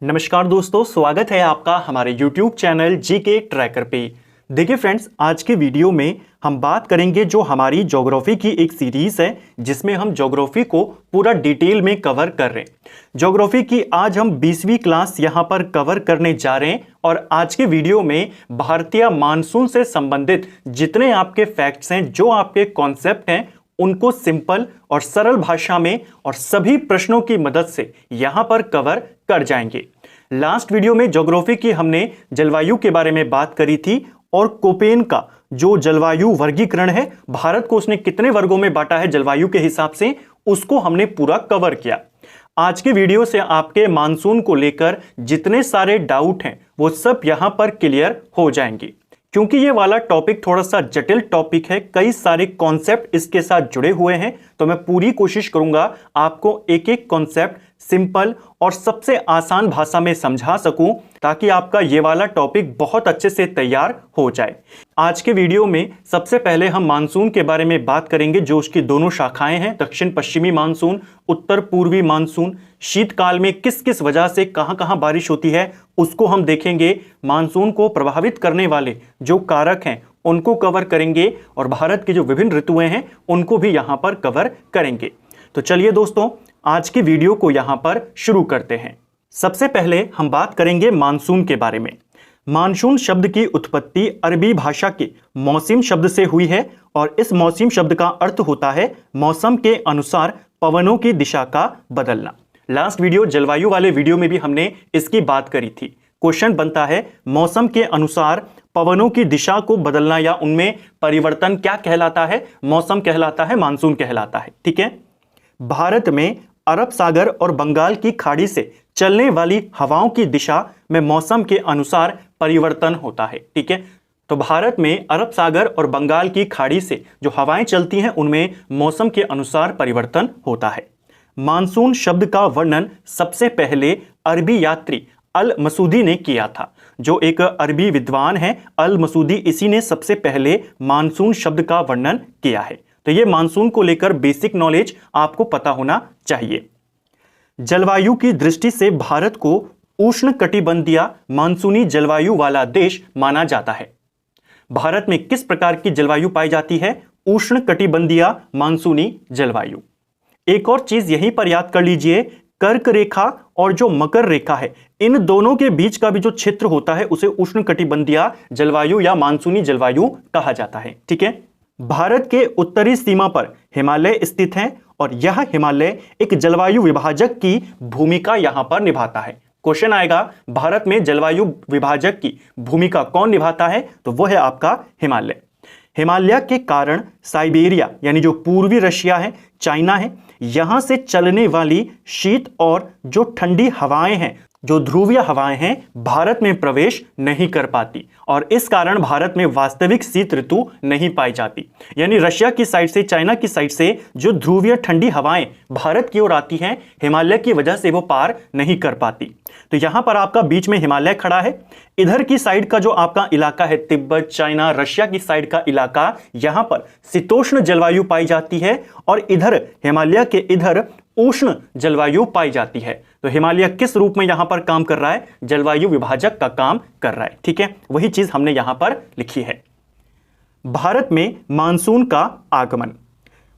नमस्कार दोस्तों, स्वागत है आपका हमारे YouTube चैनल जीके ट्रैकर पे। देखिए फ्रेंड्स, आज के वीडियो में हम बात करेंगे जो हमारी ज्योग्राफी की एक सीरीज है जिसमें हम ज्योग्राफी को पूरा डिटेल में कवर कर रहे हैं। ज्योग्राफी की आज हम 20वीं क्लास यहां पर कवर करने जा रहे हैं और आज के वीडियो में भारतीय मानसून से संबंधित जितने आपके फैक्ट्स हैं, जो आपके कॉन्सेप्ट हैं, उनको सिंपल और सरल भाषा में और सभी प्रश्नों की मदद से यहां पर कवर कर जाएंगे। लास्ट वीडियो में ज्योग्राफी की हमने जलवायु के बारे में बात करी थी और कोपेन का जो जलवायु वर्गीकरण है, भारत को उसने कितने वर्गों में बांटा है जलवायु के हिसाब से, उसको हमने पूरा कवर किया। आज के वीडियो से आपके मानसून को लेकर जितने सारे डाउट हैं वो सब यहां पर क्लियर हो जाएंगे। क्योंकि ये वाला टॉपिक थोड़ा सा जटिल टॉपिक है, कई सारे कॉन्सेप्ट इसके साथ जुड़े हुए हैं, तो मैं पूरी कोशिश करूंगा आपको एक एक कॉन्सेप्ट सिंपल और सबसे आसान भाषा में समझा सकूं ताकि आपका ये वाला टॉपिक बहुत अच्छे से तैयार हो जाए। आज के वीडियो में सबसे पहले हम मानसून के बारे में बात करेंगे, जो उसकी दोनों शाखाएं हैं, दक्षिण पश्चिमी मानसून, उत्तर पूर्वी मानसून। शीतकाल में किस किस वजह से कहां कहां बारिश होती है उसको हम देखेंगे। मानसून को प्रभावित करने वाले जो कारक हैं उनको कवर करेंगे और भारत की जो विभिन्न ऋतुएं हैं उनको भी यहां पर कवर करेंगे। तो चलिए दोस्तों, आज की वीडियो को यहां पर शुरू करते हैं। सबसे पहले हम बात करेंगे मानसून के बारे में। मानसून शब्द की उत्पत्ति अरबी भाषा के मौसम शब्द से हुई है और इस मौसम शब्द का अर्थ होता है मौसम के अनुसार पवनों की दिशा का बदलना। लास्ट वीडियो जलवायु वाले वीडियो में भी हमने इसकी बात करी थी। क्वेश्चन बनता है मौसम के अनुसार पवनों की दिशा को बदलना या उनमें परिवर्तन क्या कहलाता है? मौसम कहलाता है, मानसून कहलाता है। ठीक है। भारत में अरब सागर और बंगाल की खाड़ी से चलने वाली हवाओं की दिशा में मौसम के अनुसार परिवर्तन होता है। ठीक है। तो भारत में अरब सागर और बंगाल की खाड़ी से जो हवाएं चलती हैं उनमें मौसम के अनुसार परिवर्तन होता है। मानसून शब्द का वर्णन सबसे पहले अरबी यात्री अल मसूदी ने किया था। जो एक अरबी विद्वान है अल मसूदी, इसी ने सबसे पहले मानसून शब्द का वर्णन किया है। तो ये मानसून को लेकर बेसिक नॉलेज आपको पता होना चाहिए। जलवायु की दृष्टि से भारत को उष्णकटिबंधीय मानसूनी जलवायु वाला देश माना जाता है। भारत में किस प्रकार की जलवायु पाई जाती है? उष्णकटिबंधीय मानसूनी जलवायु। एक और चीज यहीं पर याद कर लीजिए, कर्क रेखा और जो मकर रेखा है, इन दोनों के बीच का भी जो क्षेत्र होता है उसे उष्णकटिबंधीय जलवायु या मानसूनी जलवायु कहा जाता है। ठीक है। भारत के उत्तरी सीमा पर हिमालय स्थित है और यह हिमालय एक जलवायु विभाजक की भूमिका यहां पर निभाता है। क्वेश्चन आएगा, भारत में जलवायु विभाजक की भूमिका कौन निभाता है? तो वो है आपका हिमालय। हिमालय के कारण साइबेरिया यानी जो पूर्वी रशिया है, चाइना है, यहां से चलने वाली शीत और जो ठंडी हवाएं हैं, जो ध्रुवीय हवाएं हैं, भारत में प्रवेश नहीं कर पाती और इस कारण भारत में वास्तविक शीत ऋतु नहीं पाई जाती। यानी रशिया की साइड से, चाइना की साइड से जो ध्रुवीय ठंडी हवाएं भारत की ओर आती हैं, हिमालय की वजह से वो पार नहीं कर पाती। तो यहां पर आपका बीच में हिमालय खड़ा है। इधर की साइड का जो आपका इलाका है, तिब्बत, चाइना, रशिया की साइड का इलाका, यहां पर शीतोष्ण जलवायु पाई जाती है और इधर हिमालय के इधर उष्ण जलवायु पाई जाती है। तो हिमालय किस रूप में यहां पर काम कर रहा है? जलवायु विभाजक का काम कर रहा है। ठीक है। वही चीज हमने यहां पर लिखी है। भारत में मानसून का आगमन।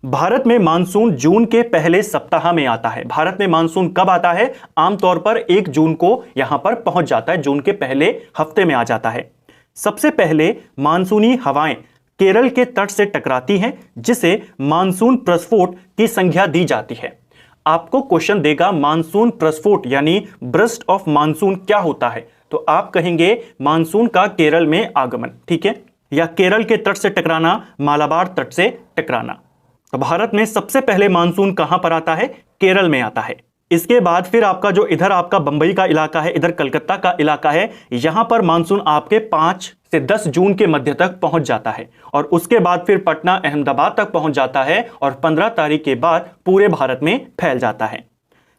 भारत में मानसून जून के पहले सप्ताह में आता है। भारत में मानसून कब आता है? आमतौर पर 1 जून को यहां पर पहुंच जाता है, जून के पहले हफ्ते में आ जाता है। सबसे पहले मानसूनी हवाएं केरल के तट से टकराती हैं, जिसे मानसून प्रस्फोट की संज्ञा दी जाती है। आपको क्वेश्चन देगा मानसून प्रस्फोट यानी ब्रस्ट ऑफ मानसून क्या होता है? तो आप कहेंगे मानसून का केरल में आगमन। ठीक है। या केरल के तट से टकराना, मालाबार तट से टकराना। तो भारत में सबसे पहले मानसून कहां पर आता है? केरल में आता है। इसके बाद फिर आपका जो इधर आपका बंबई का इलाका है, इधर कलकत्ता का इलाका है, यहां पर मानसून आपके 5 से 10 जून के मध्य तक पहुंच जाता है और उसके बाद फिर पटना, अहमदाबाद तक पहुंच जाता है और 15 तारीख के बाद पूरे भारत में फैल जाता है।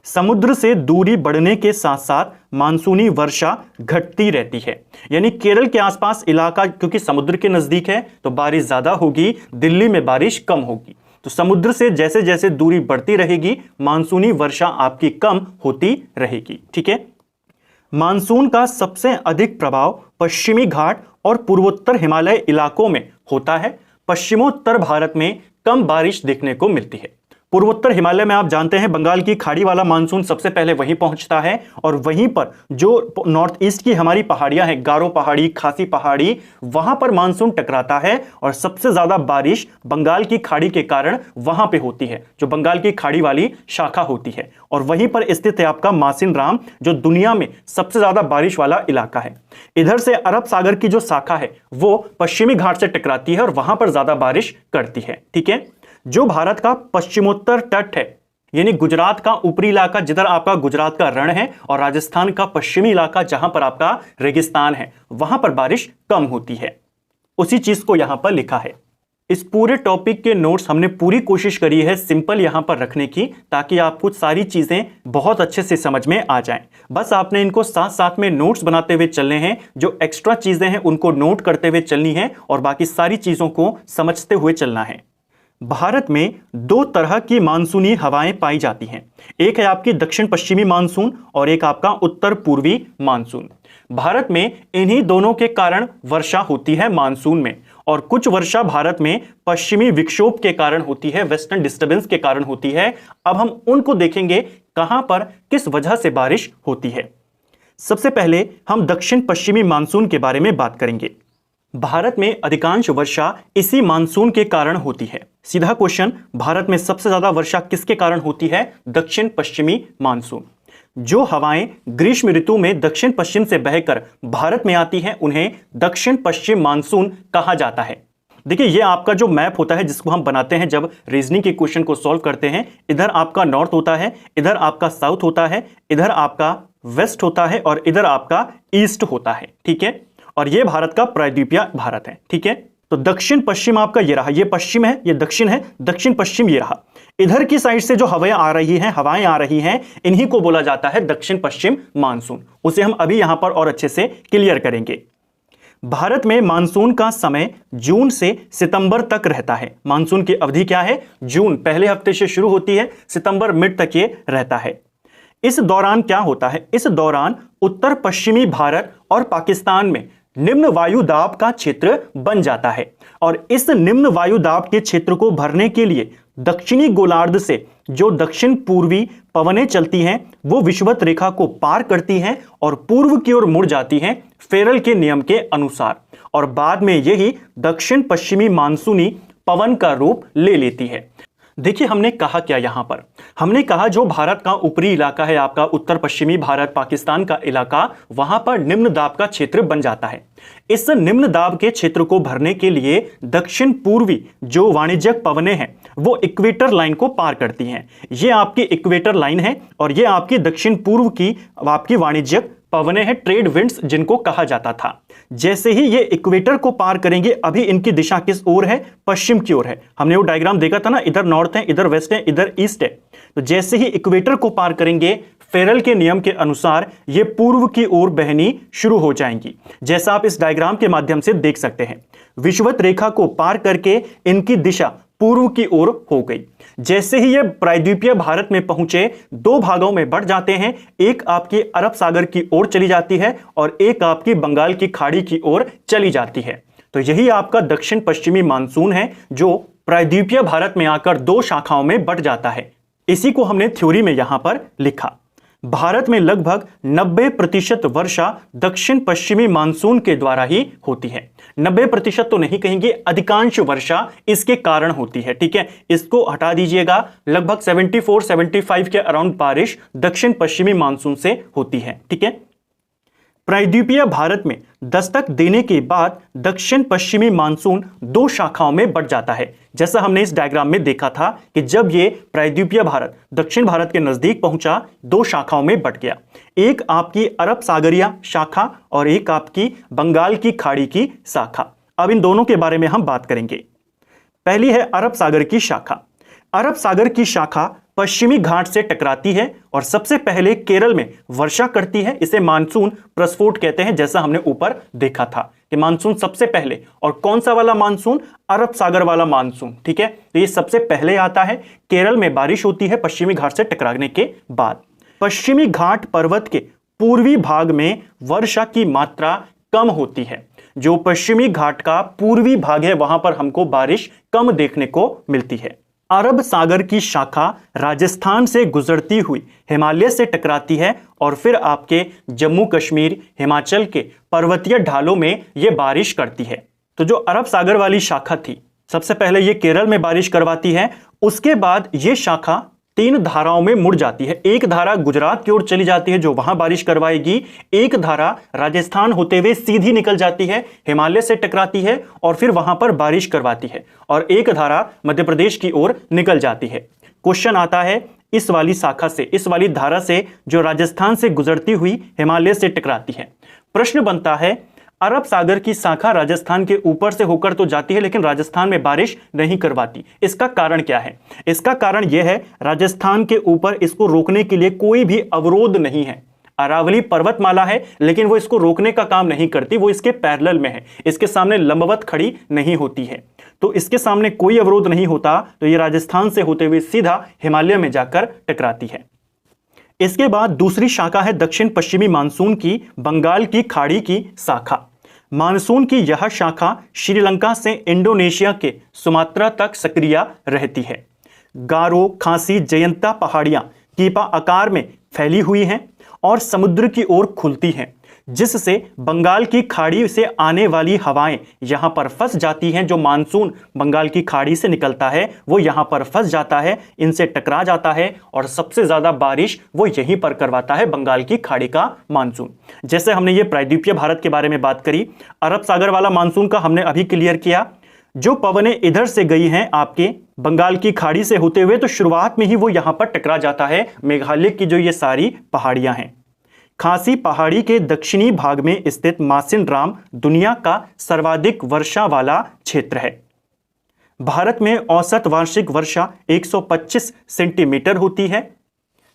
समुद्र से दूरी बढ़ने के साथ साथ मानसूनी वर्षा घटती रहती है। यानी केरल के आसपास इलाका क्योंकि समुद्र के नजदीक है तो बारिश ज्यादा होगी, दिल्ली में बारिश कम होगी। तो समुद्र से जैसे जैसे दूरी बढ़ती रहेगी, मानसूनी वर्षा आपकी कम होती रहेगी। ठीक है। मानसून का सबसे अधिक प्रभाव पश्चिमी घाट और पूर्वोत्तर हिमालय इलाकों में होता है। पश्चिमोत्तर भारत में कम बारिश देखने को मिलती है। पूर्वोत्तर हिमालय में आप जानते हैं बंगाल की खाड़ी वाला मानसून सबसे पहले वहीं पहुंचता है और वहीं पर जो नॉर्थ ईस्ट की हमारी पहाड़ियां हैं, गारो पहाड़ी, खासी पहाड़ी, वहां पर मानसून टकराता है और सबसे ज्यादा बारिश बंगाल की खाड़ी के कारण वहां पे होती है, जो बंगाल की खाड़ी वाली शाखा होती है। और वहीं पर स्थित है आपका मासिनराम, जो दुनिया में सबसे ज्यादा बारिश वाला इलाका है। इधर से अरब सागर की जो शाखा है वो पश्चिमी घाट से टकराती है और वहां पर ज्यादा बारिश करती है। ठीक है, जो भारत का पश्चिमोत्तर तट है, यानी गुजरात का ऊपरी इलाका जिधर आपका गुजरात का रण है और राजस्थान का पश्चिमी इलाका जहां पर आपका रेगिस्तान है, वहां पर बारिश कम होती है। उसी चीज को यहां पर लिखा है। इस पूरे टॉपिक के नोट्स हमने पूरी कोशिश करी है सिंपल यहां पर रखने की, ताकि आपको सारी चीजें बहुत अच्छे से समझ में आ जाएं। बस आपने इनको साथ साथ में नोट्स बनाते हुए चलने हैं, जो एक्स्ट्रा चीजें हैं उनको नोट करते हुए चलनी है और बाकी सारी चीजों को समझते हुए चलना है। भारत में दो तरह की मानसूनी हवाएं पाई जाती हैं। एक है आपकी दक्षिण पश्चिमी मानसून और एक आपका उत्तर पूर्वी मानसून। भारत में इन्हीं दोनों के कारण वर्षा होती है मानसून में, और कुछ वर्षा भारत में पश्चिमी विक्षोभ के कारण होती है, वेस्टर्न डिस्टर्बेंस के कारण होती है। अब हम उनको देखेंगे कहां पर किस वजह से बारिश होती है। सबसे पहले हम दक्षिण पश्चिमी मानसून के बारे में बात करेंगे। भारत में अधिकांश वर्षा इसी मानसून के कारण होती है। सीधा क्वेश्चन, भारत में सबसे ज्यादा वर्षा किसके कारण होती है? दक्षिण पश्चिमी मानसून। जो हवाएं ग्रीष्म ऋतु में दक्षिण पश्चिम से बहकर भारत में आती हैं उन्हें दक्षिण पश्चिम मानसून कहा जाता है। देखिए, ये आपका जो मैप होता है जिसको हम बनाते हैं जब रीजनिंग के क्वेश्चन को सॉल्व करते हैं, इधर आपका नॉर्थ होता है, इधर आपका साउथ होता है, इधर आपका वेस्ट होता है और इधर आपका ईस्ट होता है। ठीक है, और ये भारत का प्रायद्वीपीय भारत है। ठीक है, तो दक्षिण पश्चिम आपका ये रहा, ये पश्चिम है, ये दक्षिण है, दक्षिण पश्चिम ये रहा। इधर की साइड से जो हवाएं आ रही हैं, इन्हीं को बोला जाता है दक्षिण पश्चिम मानसून। उसे हम अभी यहां पर और अच्छे से क्लियर करेंगे। भारत में मानसून का समय जून से सितंबर तक रहता है। मानसून की अवधि क्या है? जून पहले हफ्ते से शुरू होती है, सितंबर मिड तक ये रहता है। इस दौरान क्या होता है? इस दौरान उत्तर पश्चिमी भारत और पाकिस्तान में निम्न वायु दाब का क्षेत्र बन जाता है और इस निम्न वायु दाब के क्षेत्र को भरने के लिए दक्षिणी गोलार्ध से जो दक्षिण पूर्वी पवनें चलती हैं वो विषुवत रेखा को पार करती हैं और पूर्व की ओर मुड़ जाती हैं फेरल के नियम के अनुसार, और बाद में यही दक्षिण पश्चिमी मानसूनी पवन का रूप ले लेती है। देखिए, हमने कहा क्या यहां पर? हमने कहा जो भारत का ऊपरी इलाका है आपका उत्तर पश्चिमी भारत पाकिस्तान का इलाका, वहां पर निम्न दाब का क्षेत्र बन जाता है। इस निम्न दाब के क्षेत्र को भरने के लिए दक्षिण पूर्वी जो वाणिज्यिक पवनें हैं वो इक्वेटर लाइन को पार करती हैं। ये आपकी इक्वेटर लाइन है और ये आपकी दक्षिण पूर्व की आपकी वाणिज्यिक पवनें हैं, ट्रेड विंड्स जिनको कहा जाता था। जैसे ही ये इक्वेटर को पार करेंगे, अभी इनकी दिशा किस ओर है? पश्चिम की ओर है। हमने वो डायग्राम देखा था ना, इधर नॉर्थ है, इधर वेस्ट है, इधर ईस्ट है। तो जैसे ही इक्वेटर को पार करेंगे, फेरल के नियम के अनुसार ये पूर्व की ओर बहनी शुरू हो जाएंगी, जैसा आप इस डायग्राम के माध्यम से देख सकते हैं। विषुवत रेखा को पार करके इनकी दिशा पूर्व की ओर हो गई। जैसे ही ये प्रायद्वीपीय भारत में पहुंचे, दो भागों में बढ़ जाते हैं। एक आपकी अरब सागर की ओर चली जाती है और एक आपकी बंगाल की खाड़ी की ओर चली जाती है। तो यही आपका दक्षिण पश्चिमी मानसून है जो प्रायद्वीपीय भारत में आकर दो शाखाओं में बढ़ जाता है। इसी को हमने थ्योरी में यहां पर लिखा। भारत में लगभग 90% वर्षा दक्षिण पश्चिमी मानसून के द्वारा ही होती है। 90% तो नहीं कहेंगे, अधिकांश वर्षा इसके कारण होती है। ठीक है, इसको हटा दीजिएगा। लगभग 74-75 के अराउंड बारिश दक्षिण पश्चिमी मानसून से होती है। ठीक है, प्रायद्वीपीय भारत में दस्तक देने के बाद दक्षिण पश्चिमी मानसून दो शाखाओं में बढ़ जाता है। जैसा हमने इस डायग्राम में देखा था कि जब ये प्रायद्वीपीय भारत दक्षिण भारत के नजदीक पहुंचा, दो शाखाओं में बढ़ गया। एक आपकी अरब सागरीय शाखा और एक आपकी बंगाल की खाड़ी की शाखा। अब इन दोनों के बारे में हम बात करेंगे। पहली है अरब सागर की शाखा। अरब सागर की शाखा पश्चिमी घाट से टकराती है और सबसे पहले केरल में वर्षा करती है। इसे मानसून प्रस्फोट कहते हैं, जैसा हमने ऊपर देखा था कि मानसून सबसे पहले, और कौन सा वाला मानसून? अरब सागर वाला मानसून। ठीक है, तो ये सबसे पहले आता है। केरल में बारिश होती है पश्चिमी घाट से टकराने के बाद। पश्चिमी घाट पर्वत के पूर्वी भाग में वर्षा की मात्रा कम होती है। जो पश्चिमी घाट का पूर्वी भाग है वहां पर हमको बारिश कम देखने को मिलती है। अरब सागर की शाखा राजस्थान से गुजरती हुई हिमालय से टकराती है और फिर आपके जम्मू कश्मीर, हिमाचल के पर्वतीय ढालों में यह बारिश करती है। तो जो अरब सागर वाली शाखा थी, सबसे पहले ये केरल में बारिश करवाती है, उसके बाद ये शाखा 3 धाराओं में मुड़ जाती है। एक धारा गुजरात की ओर चली जाती है जो वहां बारिश करवाएगी, एक धारा राजस्थान होते हुए सीधी निकल जाती है, हिमालय से टकराती है और फिर वहां पर बारिश करवाती है, और एक धारा मध्य प्रदेश की ओर निकल जाती है। क्वेश्चन आता है इस वाली शाखा से, इस वाली धारा से जो राजस्थान से गुजरती हुई हिमालय से टकराती है। प्रश्न बनता है अरब सागर की शाखा राजस्थान के ऊपर से होकर तो जाती है लेकिन राजस्थान में बारिश नहीं करवाती, इसका कारण क्या है? इसका कारण यह है राजस्थान के ऊपर इसको रोकने के लिए कोई भी अवरोध नहीं है। अरावली पर्वतमाला है लेकिन वो इसको रोकने का काम नहीं करती, वो इसके पैरेलल में है, इसके सामने लंबवत खड़ी नहीं होती है, तो इसके सामने कोई अवरोध नहीं होता, तो ये राजस्थान से होते हुए सीधा हिमालय में जाकर टकराती है। इसके बाद दूसरी शाखा है दक्षिण पश्चिमी मानसून की, बंगाल की खाड़ी की शाखा। मानसून की यह शाखा श्रीलंका से इंडोनेशिया के सुमात्रा तक सक्रिय रहती है। गारो, खासी, जयंता पहाड़ियां कीपा आकार में फैली हुई हैं और समुद्र की ओर खुलती हैं, जिससे बंगाल की खाड़ी से आने वाली हवाएं यहां पर फंस जाती हैं। जो मानसून बंगाल की खाड़ी से निकलता है वो यहां पर फंस जाता है, इनसे टकरा जाता है और सबसे ज्यादा बारिश वो यहीं पर करवाता है, बंगाल की खाड़ी का मानसून। जैसे हमने ये प्रायद्वीपीय भारत के बारे में बात करी, अरब सागर वाला मानसून का हमने अभी क्लियर किया। जो पवनें इधर से गई हैं आपके बंगाल की खाड़ी से होते हुए, तो शुरुआत में ही वो यहां पर टकरा जाता है मेघालय की जो ये सारी पहाड़ियां हैं। खासी पहाड़ी के दक्षिणी भाग में स्थित मासिनराम दुनिया का सर्वाधिक वर्षा वाला क्षेत्र है। भारत में औसत वार्षिक वर्षा 125 सेंटीमीटर होती है।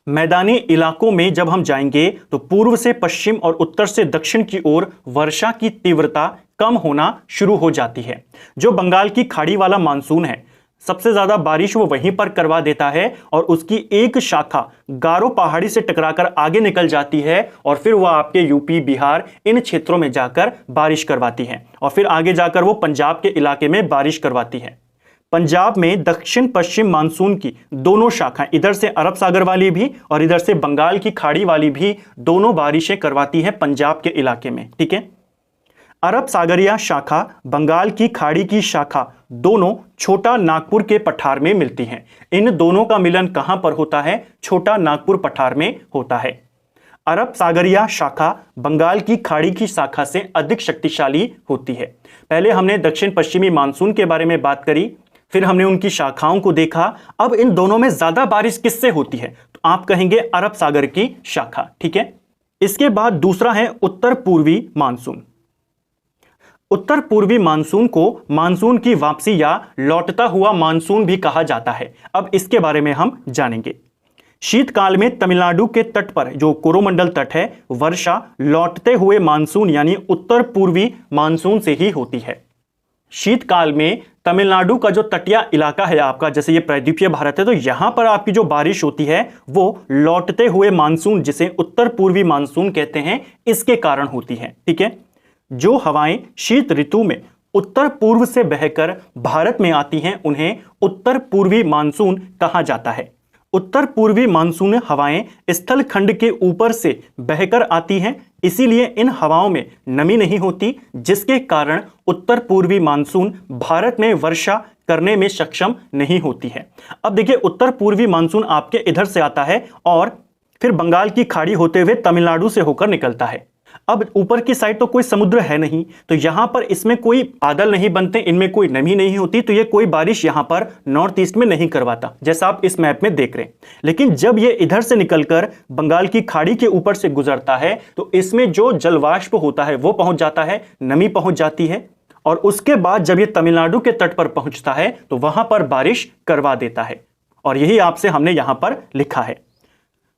मैदानी इलाकों में जब हम जाएंगे तो पूर्व से पश्चिम और उत्तर से दक्षिण की ओर वर्षा की तीव्रता कम होना शुरू हो जाती है। जो बंगाल की खाड़ी वाला मानसून है, सबसे ज्यादा बारिश वो वहीं पर करवा देता है और उसकी एक शाखा गारो पहाड़ी से टकराकर आगे निकल जाती है और फिर वह आपके यूपी, बिहार इन क्षेत्रों में जाकर बारिश करवाती है और फिर आगे जाकर वो पंजाब के इलाके में बारिश करवाती है। पंजाब में दक्षिण पश्चिम मानसून की दोनों शाखाएं, इधर से अरब सागर वाली भी और इधर से बंगाल की खाड़ी वाली भी, दोनों बारिशें करवाती है पंजाब के इलाके में। ठीक है, अरब सागरिया शाखा, बंगाल की खाड़ी की शाखा दोनों छोटा नागपुर के पठार में मिलती हैं। इन दोनों का मिलन कहां पर होता है? छोटा नागपुर पठार में होता है। अरब सागरिया शाखा बंगाल की खाड़ी की शाखा से अधिक शक्तिशाली होती है। पहले हमने दक्षिण पश्चिमी मानसून के बारे में बात करी, फिर हमने उनकी शाखाओं को देखा। अब इन दोनों में ज्यादा बारिश किससे होती है? तो आप कहेंगे अरब सागर की शाखा। ठीक है, इसके बाद दूसरा है उत्तर पूर्वी मानसून। उत्तर पूर्वी मानसून को मानसून की वापसी या लौटता हुआ मानसून भी कहा जाता है। अब इसके बारे में हम जानेंगे। शीतकाल में तमिलनाडु के तट पर जो कोरोमंडल तट है, वर्षा लौटते हुए मानसून यानी उत्तर पूर्वी मानसून से ही होती है। शीतकाल में तमिलनाडु का जो तटीय इलाका है आपका, जैसे ये प्रायद्वीपीय भारत है, तो यहां पर आपकी जो बारिश होती है वो लौटते हुए मानसून, जिसे उत्तर पूर्वी मानसून कहते हैं, इसके कारण होती है। ठीक है, जो हवाएं शीत ऋतु में उत्तर पूर्व से बहकर भारत में आती हैं उन्हें उत्तर पूर्वी मानसून कहा जाता है। उत्तर पूर्वी मानसून हवाएं स्थल खंड के ऊपर से बहकर आती हैं, इसीलिए इन हवाओं में नमी नहीं होती, जिसके कारण उत्तर पूर्वी मानसून भारत में वर्षा करने में सक्षम नहीं होती है। अब देखिए, उत्तर पूर्वी मानसून आपके इधर से आता है और फिर बंगाल की खाड़ी होते हुए तमिलनाडु से होकर निकलता है। अब ऊपर की साइड तो कोई समुद्र है नहीं, तो यहां पर इसमें कोई बादल नहीं बनते, इनमें कोई नमी नहीं होती, तो ये कोई बारिश यहां पर नॉर्थ ईस्ट में नहीं करवाता, जैसा आप इस मैप में देख रहे हैं। लेकिन जब ये इधर से निकलकर बंगाल की खाड़ी के ऊपर से गुजरता है तो इसमें जो जलवाष्प होता है वो पहुंच जाता है, नमी पहुंच जाती है, और उसके बाद जब ये तमिलनाडु के तट पर पहुंचता है तो वहां पर बारिश करवा देता है। और यही आपसे हमने यहां पर लिखा है।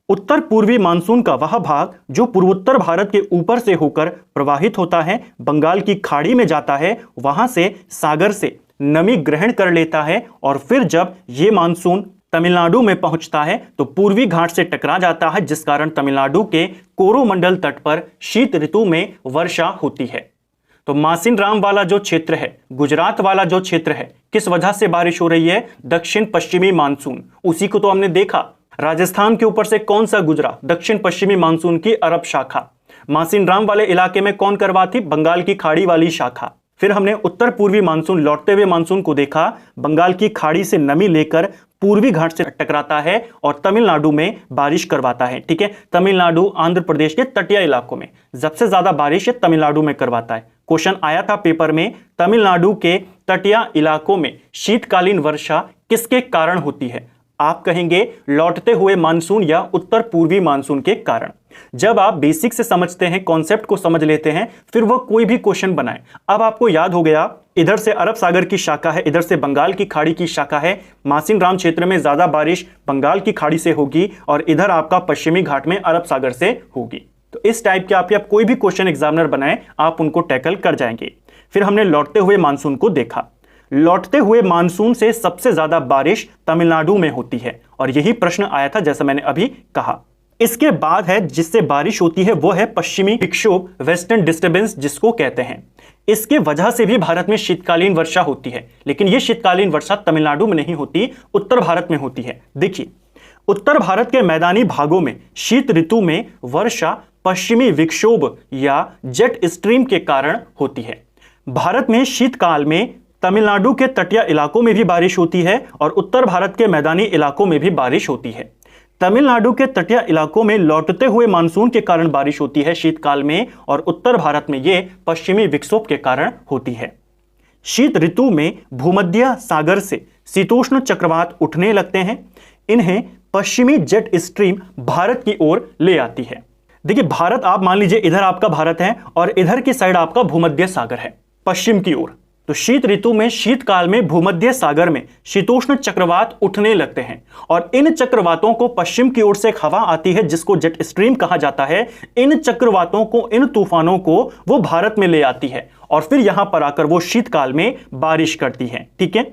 उत्तर पूर्वी मानसून का वह भाग जो पूर्वोत्तर भारत के ऊपर से होकर प्रवाहित होता है, बंगाल की खाड़ी में जाता है, वहां से सागर से नमी ग्रहण कर लेता है और फिर जब ये मानसून तमिलनाडु में पहुंचता है तो पूर्वी घाट से टकरा जाता है, जिस कारण तमिलनाडु के कोरोमंडल तट पर शीत ऋतु में वर्षा होती है। तो मासिनराम वाला जो क्षेत्र है, गुजरात वाला जो क्षेत्र है, किस वजह से बारिश हो रही है? दक्षिण पश्चिमी मानसून, उसी को तो हमने देखा। राजस्थान के ऊपर से कौन सा गुजरा? दक्षिण पश्चिमी मानसून की अरब शाखा। मासिनराम वाले इलाके में कौन करवाती? बंगाल की खाड़ी वाली शाखा। फिर हमने उत्तर पूर्वी मानसून, लौटते हुए मानसून को देखा। बंगाल की खाड़ी से नमी लेकर पूर्वी घाट से टकराता है और तमिलनाडु में बारिश करवाता है। ठीक है, तमिलनाडु आंध्र प्रदेश के तटीय इलाकों में सबसे ज्यादा बारिश तमिलनाडु में करवाता है। क्वेश्चन आया था पेपर में, तमिलनाडु के तटीय इलाकों में शीतकालीन वर्षा किसके कारण होती है? आप कहेंगे लौटते हुए मानसून या उत्तर पूर्वी मानसून के कारण। जब आप बेसिक से समझते हैं, कॉन्सेप्ट को समझ लेते हैं, फिर वो कोई भी क्वेश्चन बनाए। अब आपको याद हो गया, इधर से अरब सागर की शाखा है, इधर से बंगाल की खाड़ी की शाखा है। मासिनराम क्षेत्र में ज्यादा बारिश बंगाल की खाड़ी से होगी और इधर आपका पश्चिमी घाट में अरब सागर से होगी। तो इस टाइप के आप कोई भी क्वेश्चन एग्जामिनर बनाए, आप उनको टैकल कर जाएंगे। फिर हमने लौटते हुए मानसून को देखा। लौटते हुए मानसून से सबसे ज्यादा बारिश तमिलनाडु में होती है और यही प्रश्न आया था, जैसा मैंने अभी कहा। इसके बाद है जिससे बारिश होती है वो है पश्चिमी विक्षोभ, वेस्टर्न डिस्टर्बेंस जिसको कहते हैं। इसके वजह से भी भारत में शीतकालीन वर्षा होती है, लेकिन यह शीतकालीन वर्षा तमिलनाडु में नहीं होती, उत्तर भारत में होती है। देखिए, उत्तर भारत के मैदानी भागों में शीत ऋतु में वर्षा पश्चिमी विक्षोभ या जेट स्ट्रीम के कारण होती है। भारत में शीतकाल में तमिलनाडु के तटीय इलाकों में भी बारिश होती है और उत्तर भारत के मैदानी इलाकों में भी बारिश होती है। तमिलनाडु के तटीय इलाकों में लौटते हुए मानसून के कारण बारिश होती है शीतकाल में, और उत्तर भारत में यह पश्चिमी विक्षोभ के कारण होती है। शीत ऋतु में भूमध्य सागर से शीतोष्ण चक्रवात उठने लगते हैं। इन्हें पश्चिमी जेट स्ट्रीम भारत की ओर ले आती है। देखिए, भारत आप मान लीजिए इधर आपका भारत है और इधर की साइड आपका भूमध्य सागर है पश्चिम की ओर। तो शीत ऋतु में शीतकाल में भूमध्य सागर में शीतोष्ण चक्रवात उठने लगते हैं और इन चक्रवातों को पश्चिम की ओर से एक हवा आती है जिसको जेट स्ट्रीम कहा जाता है। इन चक्रवातों को, इन तूफानों को वो भारत में ले आती है और फिर यहां पर आकर वो शीतकाल में बारिश करती है। ठीक है,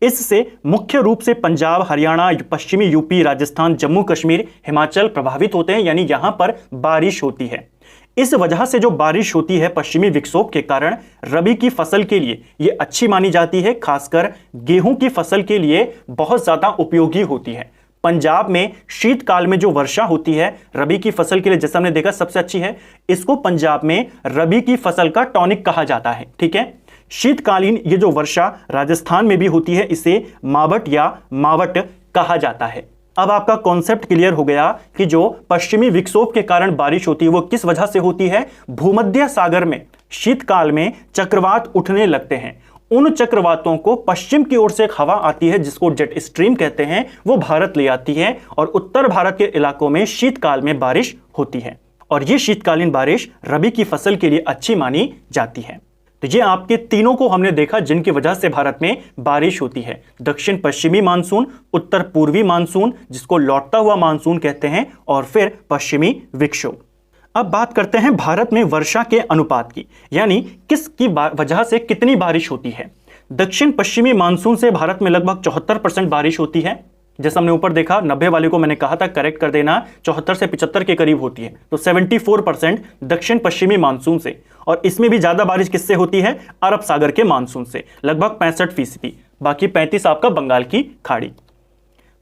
इससे मुख्य रूप से पंजाब, हरियाणा, पश्चिमी यूपी, राजस्थान, जम्मू कश्मीर, हिमाचल प्रभावित होते हैं, यानी यहां पर बारिश होती है। इस वजह से जो बारिश होती है पश्चिमी विक्षोभ के कारण, रबी की फसल के लिए यह अच्छी मानी जाती है। खासकर गेहूं की फसल के लिए बहुत ज्यादा उपयोगी होती है। पंजाब में शीतकाल में जो वर्षा होती है रबी की फसल के लिए, जैसा हमने देखा, सबसे अच्छी है। इसको पंजाब में रबी की फसल का टॉनिक कहा जाता है। ठीक है, शीतकालीन ये जो वर्षा राजस्थान में भी होती है, इसे मावट या मावट कहा जाता है। अब आपका कॉन्सेप्ट क्लियर हो गया कि जो पश्चिमी विक्षोभ के कारण बारिश होती है वो किस वजह से होती है। भूमध्य सागर में शीतकाल में चक्रवात उठने लगते हैं। उन चक्रवातों को पश्चिम की ओर से एक हवा आती है जिसको जेट स्ट्रीम कहते हैं, वो भारत ले आती है और उत्तर भारत के इलाकों में शीतकाल में बारिश होती है और ये शीतकालीन बारिश रबी की फसल के लिए अच्छी मानी जाती है। तो ये आपके तीनों को हमने देखा जिनकी वजह से भारत में बारिश होती है। दक्षिण पश्चिमी मानसून, उत्तर पूर्वी मानसून जिसको लौटता हुआ मानसून कहते हैं, और फिर पश्चिमी विक्षोभ। अब बात करते हैं भारत में वर्षा के अनुपात की, यानी किसकी वजह से कितनी बारिश होती है। दक्षिण पश्चिमी मानसून से भारत में लगभग 74% बारिश होती है। जैसा हमने ऊपर देखा, 90 वाले को मैंने कहा था करेक्ट कर देना, 74 से 75 के करीब होती है। तो 74% दक्षिण पश्चिमी मानसून से, और इसमें भी ज्यादा बारिश किससे होती है? अरब सागर के मानसून से, लगभग 65%। बाकी 35 आपका बंगाल की खाड़ी।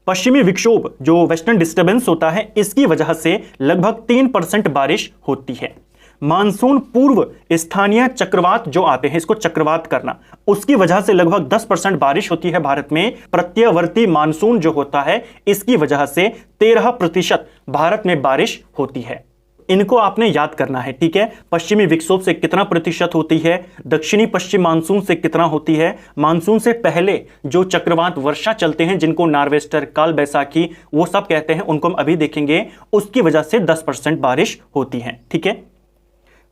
पश्चिमी विक्षोभ जो वेस्टर्न डिस्टर्बेंस होता है, इसकी वजह से लगभग 3% बारिश होती है। मानसून पूर्व स्थानीय चक्रवात जो आते हैं, इसको चक्रवात करना, उसकी वजह से लगभग 10% बारिश होती है भारत में। प्रत्यवर्ती मानसून जो होता है, इसकी वजह से 13% भारत में बारिश होती है। इनको आपने याद करना है। ठीक है, पश्चिमी विक्षोभ से कितना प्रतिशत होती है, दक्षिणी पश्चिम मानसून से कितना होती है, मानसून से पहले जो चक्रवात वर्षा चलते हैं जिनको नार्वेस्टर, काल बैसाखी वो सब कहते हैं, उनको हम अभी देखेंगे, उसकी वजह से 10% बारिश होती है। ठीक है,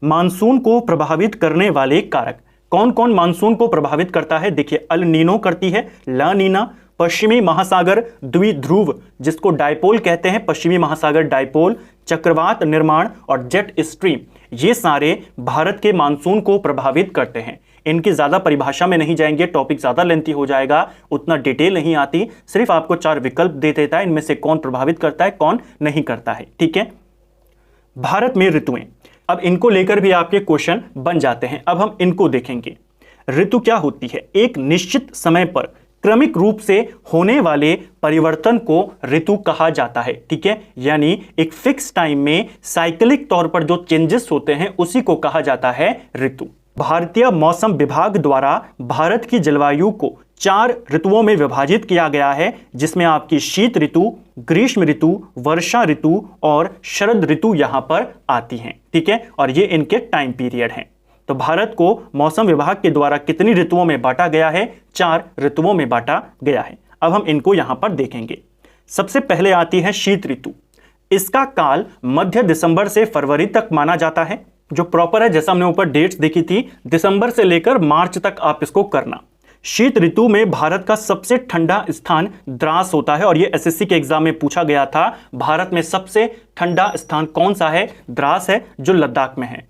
मानसून को प्रभावित करने वाले कारक कौन कौन मानसून को प्रभावित करता है? देखिए, अल नीनो करती है, ला नीना, पश्चिमी महासागर द्विध्रुव जिसको डायपोल कहते हैं, पश्चिमी महासागर डायपोल, चक्रवात निर्माण और जेट स्ट्रीम, ये सारे भारत के मानसून को प्रभावित करते हैं। इनकी ज़्यादा परिभाषा में नहीं जाएंगे, टॉपिक ज़्यादा लेंथी हो जाएगा, उतना डिटेल नहीं आती, सिर्फ आपको 4 विकल्प दे देता है, इनमें से कौन प्रभावित करता है कौन नहीं करता है। ठीक है, भारत में ऋतुएं, अब इनको लेकर भी आपके क्वेश्चन बन जाते हैं। अब हम इनको देखेंगे। ऋतु क्या होती है? एक निश्चित समय पर क्रमिक रूप से होने वाले परिवर्तन को ऋतु कहा जाता है। ठीक है, यानी एक फिक्स टाइम में साइक्लिक तौर पर जो चेंजेस होते हैं उसी को कहा जाता है ऋतु। भारतीय मौसम विभाग द्वारा भारत की जलवायु को 4 ऋतुओं में विभाजित किया गया है, जिसमें आपकी शीत ऋतु, ग्रीष्म ऋतु, वर्षा ऋतु और शरद ऋतु यहां पर आती हैं। ठीक है, और ये इनके टाइम पीरियड हैं। तो भारत को मौसम विभाग के द्वारा कितनी ऋतुओं में बांटा गया है? 4 ऋतुओं में बांटा गया है। अब हम इनको यहां पर देखेंगे। सबसे पहले आती है शीत ऋतु। इसका काल मध्य दिसंबर से फरवरी तक माना जाता है, जो प्रॉपर है, जैसा हमने ऊपर डेट्स देखी थी, दिसंबर से लेकर मार्च तक आप इसको करना। शीत ऋतु में भारत का सबसे ठंडा स्थान द्रास होता है, और यह एसएससी के एग्जाम में पूछा गया था, भारत में सबसे ठंडा स्थान कौन सा है? द्रास है, जो लद्दाख में है।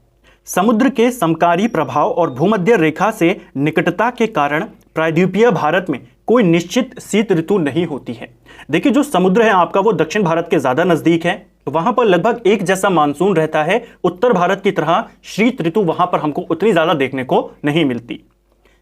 समुद्र के समकारी प्रभाव और भूमध्य रेखा से निकटता के कारण प्रायद्वीपीय भारत में कोई निश्चित शीत ऋतु नहीं होती है। देखिए, जो समुद्र है आपका वो दक्षिण भारत के ज्यादा नजदीक है, तो वहां पर लगभग एक जैसा मानसून रहता है। उत्तर भारत की तरह शीत ऋतु वहां पर हमको उतनी ज्यादा देखने को नहीं मिलती।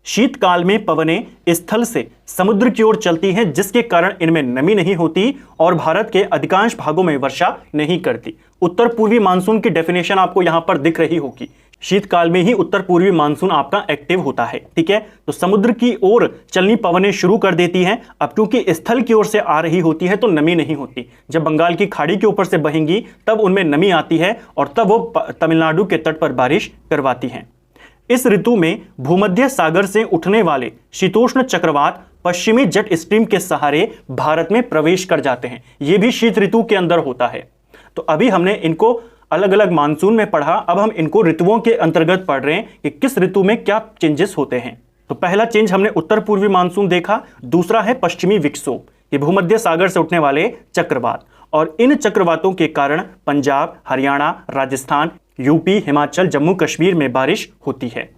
शीतकाल में पवनें स्थल से समुद्र की ओर चलती हैं, जिसके कारण इनमें नमी नहीं होती और भारत के अधिकांश भागों में वर्षा नहीं करती। उत्तर पूर्वी मानसून की डेफिनेशन आपको यहां पर दिख रही होगी। शीतकाल में ही उत्तर पूर्वी मानसून आपका एक्टिव होता है। ठीक है, तो समुद्र की ओर चलनी पवनें शुरू कर देती हैं। अब क्योंकि स्थल की ओर से आ रही होती है तो नमी नहीं होती। जब बंगाल की खाड़ी के ऊपर से बहेंगी तब उनमें नमी आती है और तब वो तमिलनाडु के तट पर बारिश करवाती हैं। इस ऋतु में भूमध्य सागर से उठने वाले शीतोष्ण चक्रवात पश्चिमी जेट स्ट्रीम के सहारे भारत में प्रवेश कर जाते हैं। यह भी शीत ऋतु के अंदर होता है। तो अभी हमने इनको अलग अलग मानसून में पढ़ा, अब हम इनको ऋतुओं के अंतर्गत पढ़ रहे हैं कि किस ऋतु में क्या चेंजेस होते हैं। तो पहला चेंज हमने उत्तर पूर्वी मानसून देखा, दूसरा है पश्चिमी विक्षोभ, ये भूमध्य सागर से उठने वाले चक्रवात, और इन चक्रवातों के कारण पंजाब, हरियाणा, राजस्थान, यूपी, हिमाचल, जम्मू कश्मीर में बारिश होती है।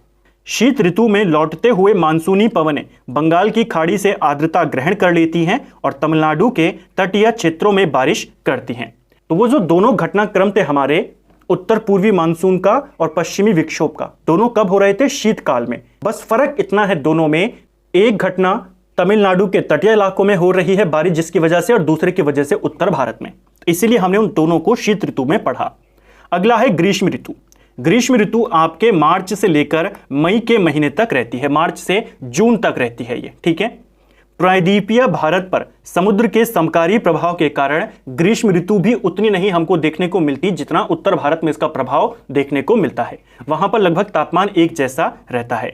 शीत ऋतु में लौटते हुए मानसूनी पवनें बंगाल की खाड़ी से आर्द्रता ग्रहण कर लेती हैं और तमिलनाडु के तटीय क्षेत्रों में बारिश करती हैं। तो वो जो दोनों घटनाक्रम थे हमारे उत्तर पूर्वी मानसून का और पश्चिमी विक्षोभ का, दोनों कब हो रहे थे? शीतकाल में। बस फर्क इतना है दोनों में, एक घटना तमिलनाडु के तटीय इलाकों में हो रही है बारिश जिसकी वजह से, और दूसरे की वजह से उत्तर भारत में। इसीलिए हमने उन दोनों को शीत ऋतु में पढ़ा। अगला है ग्रीष्म ऋतु। ग्रीष्म ऋतु आपके मार्च से लेकर मई के महीने तक रहती है, मार्च से जून तक रहती है ये। ठीक है, प्रायद्वीपीय भारत पर समुद्र के समकारी प्रभाव के कारण ग्रीष्म ऋतु भी उतनी नहीं हमको देखने को मिलती जितना उत्तर भारत में इसका प्रभाव देखने को मिलता है। वहां पर लगभग तापमान एक जैसा रहता है।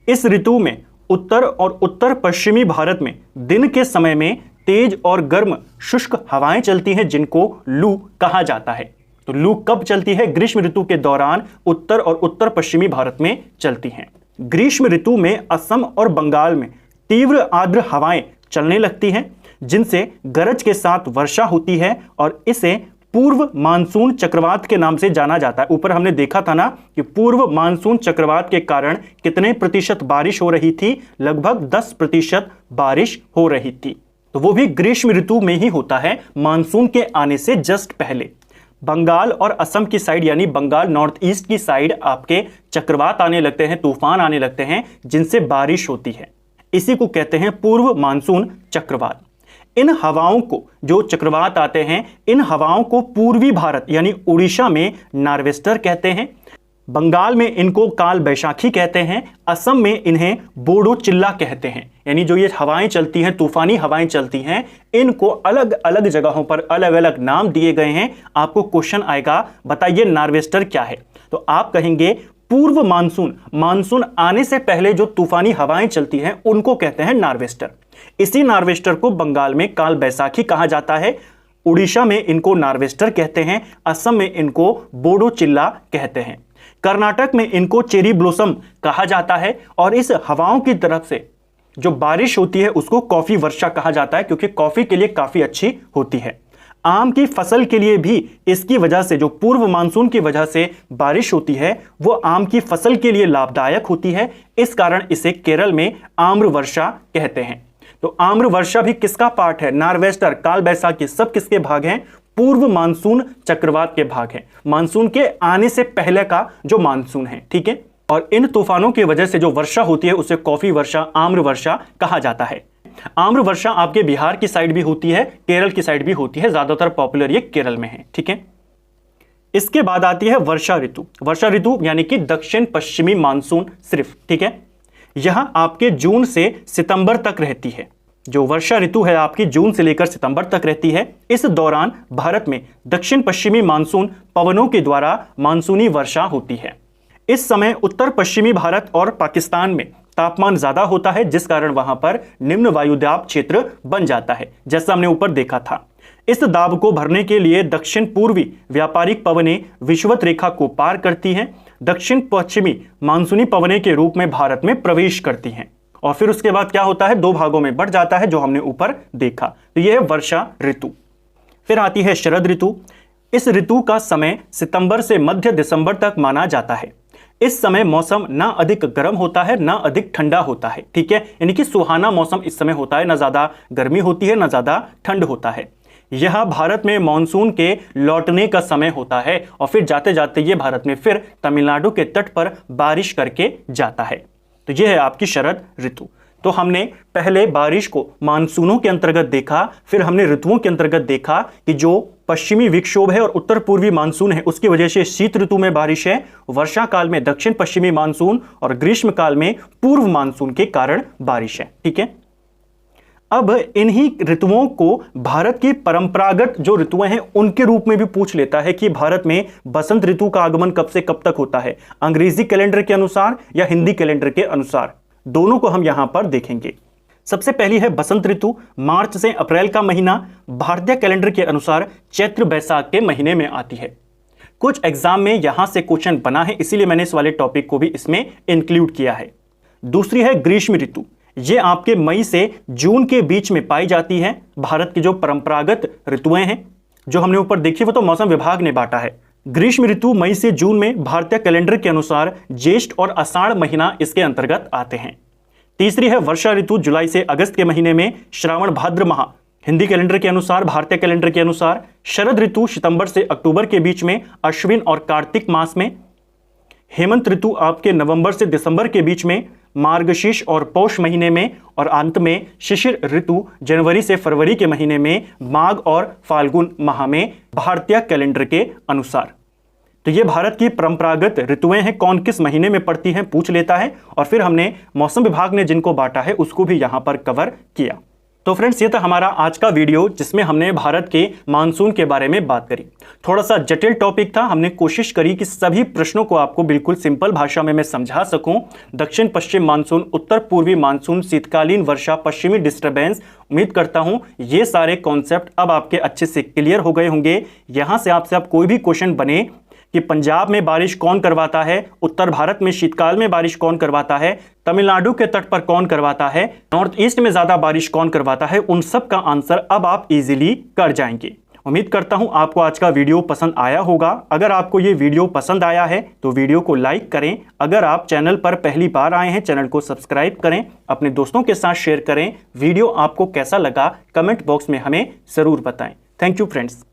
इस ऋतु में उत्तर और उत्तर पश्चिमी भारत में दिन के समय में तेज और गर्म शुष्क हवाएं चलती हैं, जिनको लू कहा जाता है। तो लू कब चलती है? ग्रीष्म ऋतु के दौरान उत्तर और उत्तर पश्चिमी भारत में चलती हैं। ग्रीष्म ऋतु में असम और बंगाल में तीव्र आर्द्र हवाएं चलने लगती हैं, जिनसे गरज के साथ वर्षा होती है और इसे पूर्व मानसून चक्रवात के नाम से जाना जाता है। ऊपर हमने देखा था ना कि पूर्व मानसून चक्रवात के कारण कितने प्रतिशत बारिश हो रही थी? लगभग 10% बारिश हो रही थी। तो वो भी ग्रीष्म ऋतु में ही होता है, मानसून के आने से जस्ट पहले। बंगाल और असम की साइड यानी बंगाल नॉर्थ ईस्ट की साइड आपके चक्रवात आने लगते हैं, तूफान आने लगते हैं, जिनसे बारिश होती है। इसी को कहते हैं पूर्व मानसून चक्रवात। इन हवाओं को, जो चक्रवात आते हैं, इन हवाओं को पूर्वी भारत यानी उड़ीसा में नार्वेस्टर कहते हैं, बंगाल में इनको काल बैशाखी कहते हैं, असम में इन्हें बोडो चिल्ला कहते हैं। यानी जो ये हवाएं चलती हैं, तूफानी हवाएं चलती हैं, इनको अलग अलग जगहों पर अलग अलग नाम दिए गए हैं। आपको क्वेश्चन आएगा, बताइए नार्वेस्टर क्या है? तो आप कहेंगे पूर्व मानसून, मानसून आने से पहले जो तूफानी हवाएं चलती हैं उनको कहते हैं नार्वेस्टर। इसी नार्वेस्टर को बंगाल में काल बैसाखी कहा जाता है, उड़ीसा में इनको नार्वेस्टर कहते हैं, असम में इनको बोडो चिल्ला कहते हैं, कर्नाटक में इनको चेरी ब्लॉसम कहा जाता है, और इस हवाओं की तरफ से जो बारिश होती है उसको कॉफी वर्षा कहा जाता है, क्योंकि कॉफी के लिए काफी अच्छी होती है। आम की फसल के लिए भी इसकी वजह से, जो पूर्व मानसून की वजह से बारिश होती है, वो आम की फसल के लिए लाभदायक होती है। इस कारण इसे केरल में आम्र वर्षा कहते हैं। तो आम्र वर्षा भी किसका पार्ट है? नॉर्वेस्टर, काल बैसाखी, सब किसके भाग हैं? पूर्व मानसून चक्रवात के भाग हैं, मानसून के आने से पहले का जो मानसून है। ठीक है, और इन तूफानों की वजह से जो वर्षा होती है उसे कॉफी वर्षा, आम्र वर्षा कहा जाता है। आम्र वर्षा आपके बिहार की साइड भी होती है, केरल की साइड भी होती है, ज्यादातर पॉपुलर ये केरल में है। ठीक है, इसके बाद आती है वर्षा ऋतु। वर्षा ऋतु यानी कि दक्षिण पश्चिमी मानसून सिर्फ। ठीक है, यह आपके जून से सितंबर तक रहती है। जो वर्षा ऋतु है आपकी जून से लेकर सितंबर तक रहती है। इस दौरान भारत में दक्षिण पश्चिमी मानसून पवनों के द्वारा मानसूनी वर्षा होती है। इस समय उत्तर पश्चिमी भारत और पाकिस्तान में तापमान ज्यादा होता है, जिस कारण वहां पर निम्न वायुदाब क्षेत्र बन जाता है, जैसा हमने ऊपर देखा था। इस दाब को भरने के लिए दक्षिण पूर्वी व्यापारिक पवनें विषुवत रेखा को पार करती हैं, दक्षिण पश्चिमी मानसूनी पवनें के रूप में भारत में प्रवेश करती हैं, और फिर उसके बाद क्या होता है? दो भागों में बढ़ जाता है, जो हमने ऊपर देखा। तो यह है वर्षा ऋतु। फिर आती है शरद ऋतु। इस ऋतु का समय सितंबर से मध्य दिसंबर तक माना जाता है। इस समय मौसम ना अधिक गर्म होता है ना अधिक ठंडा होता है। ठीक है, यानी कि सुहाना मौसम इस समय होता है, ना ज्यादा गर्मी होती है ना ज्यादा ठंड होता है। यह भारत में मानसून के लौटने का समय होता है, और फिर जाते जाते ये भारत में फिर तमिलनाडु के तट पर बारिश करके जाता है। तो यह है आपकी शरद ऋतु। तो हमने पहले बारिश को मानसूनों के अंतर्गत देखा, फिर हमने ऋतुओं के अंतर्गत देखा कि जो पश्चिमी विक्षोभ है और उत्तर पूर्वी मानसून है उसकी वजह से शीत ऋतु में बारिश है, वर्षा काल में दक्षिण पश्चिमी मानसून और ग्रीष्म काल में पूर्व मानसून के कारण बारिश है। ठीक है, अब इन्हीं ऋतुओं को भारत की परंपरागत जो ऋतुएं हैं उनके रूप में भी पूछ लेता है कि भारत में बसंत ऋतु का आगमन कब से कब तक होता है, अंग्रेजी कैलेंडर के अनुसार या हिंदी कैलेंडर के अनुसार। दोनों को हम यहां पर देखेंगे। सबसे पहली है बसंत ऋतु, मार्च से अप्रैल का महीना, भारतीय कैलेंडर के अनुसार चैत्र बैसाख के महीने में आती है। कुछ एग्जाम में यहां से क्वेश्चन बना है, इसीलिए मैंने इस वाले टॉपिक को भी इसमें इंक्लूड किया है। दूसरी है ग्रीष्म ऋतु, ये आपके मई से जून के बीच में पाई जाती है। भारत की जो परंपरागत ऋतुएं हैं जो हमने ऊपर देखी वो तो मौसम विभाग ने बांटा है। ग्रीष्म ऋतु मई से जून में भारतीय कैलेंडर के अनुसार ज्येष्ठ और आषाढ़ महीना इसके अंतर्गत आते हैं। तीसरी है वर्षा ऋतु, जुलाई से अगस्त के महीने में, श्रावण भाद्र माह हिंदी कैलेंडर के अनुसार, भारतीय कैलेंडर के अनुसार। शरद ऋतु सितंबर से अक्टूबर के बीच में, अश्विन और कार्तिक मास में। हेमंत ऋतु आपके नवंबर से दिसंबर के बीच में, मार्गशीर्ष और पौष महीने में, और अंत में शिशिर ऋतु जनवरी से फरवरी के महीने में, माघ और फाल्गुन माह में भारतीय कैलेंडर के अनुसार। तो ये भारत की परंपरागत ऋतुएं हैं, कौन किस महीने में पड़ती हैं पूछ लेता है, और फिर हमने मौसम विभाग ने जिनको बांटा है उसको भी यहां पर कवर किया। तो फ्रेंड्स ये था हमारा आज का वीडियो जिसमें हमने भारत के मानसून के बारे में बात करी। थोड़ा सा जटिल टॉपिक था, हमने कोशिश करी कि सभी प्रश्नों को आपको बिल्कुल सिंपल भाषा में मैं समझा सकूं। दक्षिण पश्चिम मानसून, उत्तर पूर्वी मानसून, शीतकालीन वर्षा, पश्चिमी डिस्टर्बेंस, उम्मीद करता हूं ये सारे कॉन्सेप्ट अब आपके अच्छे से क्लियर हो गए होंगे। यहां से आपसे अब कोई भी क्वेश्चन बने कि पंजाब में बारिश कौन करवाता है, उत्तर भारत में शीतकाल में बारिश कौन करवाता है, तमिलनाडु के तट पर कौन करवाता है, नॉर्थ ईस्ट में ज्यादा बारिश कौन करवाता है, उन सब का आंसर अब आप इजीली कर जाएंगे। उम्मीद करता हूं आपको आज का वीडियो पसंद आया होगा। अगर आपको ये वीडियो पसंद आया है तो वीडियो को लाइक करें। अगर आप चैनल पर पहली बार आए हैं चैनल को सब्सक्राइब करें, अपने दोस्तों के साथ शेयर करें। वीडियो आपको कैसा लगा कमेंट बॉक्स में हमें जरूर बताएं। Thank you friends.